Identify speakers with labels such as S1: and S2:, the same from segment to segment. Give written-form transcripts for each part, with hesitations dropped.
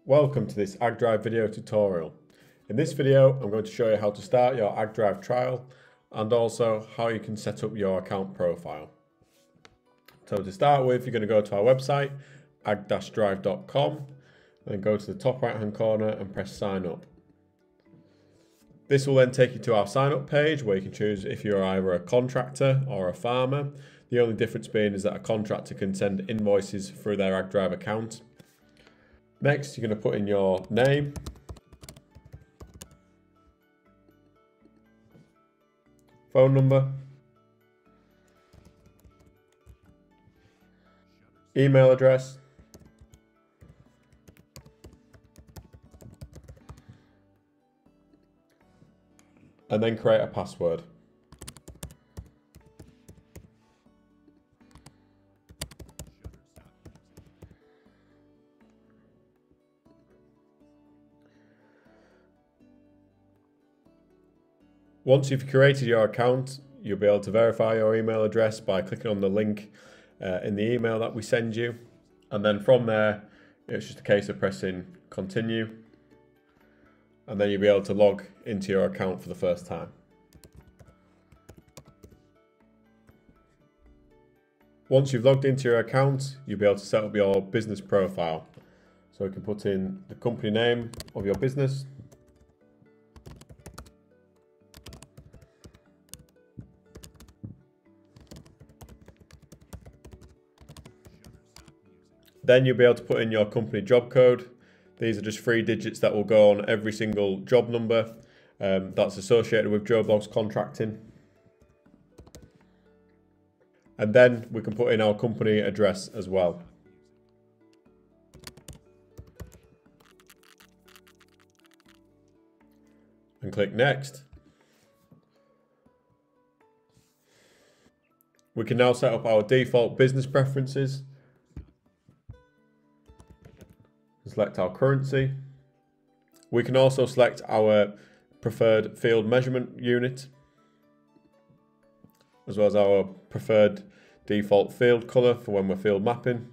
S1: Welcome to this AgDrive video tutorial. In this video, I'm going to show you how to start your AgDrive trial and also how you can set up your account profile. So to start with, you're going to go to our website, ag-drive.com, and go to the top right hand corner and press sign up. This will then take you to our sign up page where you can choose if you're either a contractor or a farmer. The only difference being is that a contractor can send invoices through their AgDrive account. Next, you're going to put in your name, phone number, email address, and then create a password. Once you've created your account, you'll be able to verify your email address by clicking on the link in the email that we send you. And then from there, it's just a case of pressing continue. And then you'll be able to log into your account for the first time. Once you've logged into your account, you'll be able to set up your business profile. So you can put in the company name of your business. Then you'll be able to put in your company job code. These are just 3 digits that will go on every single job number that's associated with Joe Bloggs Contracting. And then we can put in our company address as well. And click next. We can now set up our default business preferences. Select our currency. We can also select our preferred field measurement unit, as well as our preferred default field color for when we're field mapping.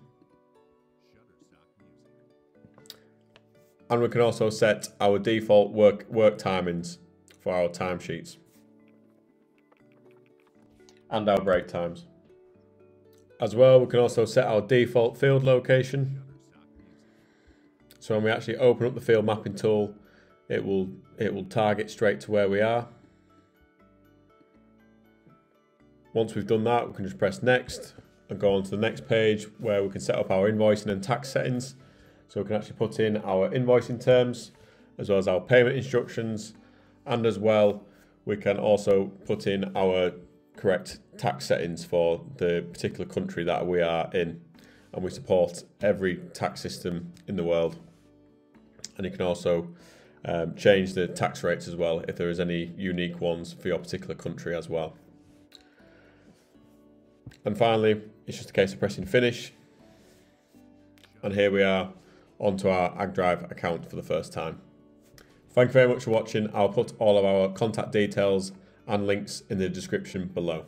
S1: And we can also set our default work timings for our timesheets and our break times. As well, we can also set our default field location. So when we actually open up the field mapping tool, it will target straight to where we are. Once we've done that, we can just press next and go on to the next page where we can set up our invoicing and tax settings. So we can actually put in our invoicing terms as well as our payment instructions, and as well we can also put in our correct tax settings for the particular country that we are in, and we support every tax system in the world. And you can also change the tax rates as well if there is any unique ones for your particular country as well. And finally, it's just a case of pressing finish. And here we are onto our AgDrive account for the first time. Thank you very much for watching. I'll put all of our contact details and links in the description below.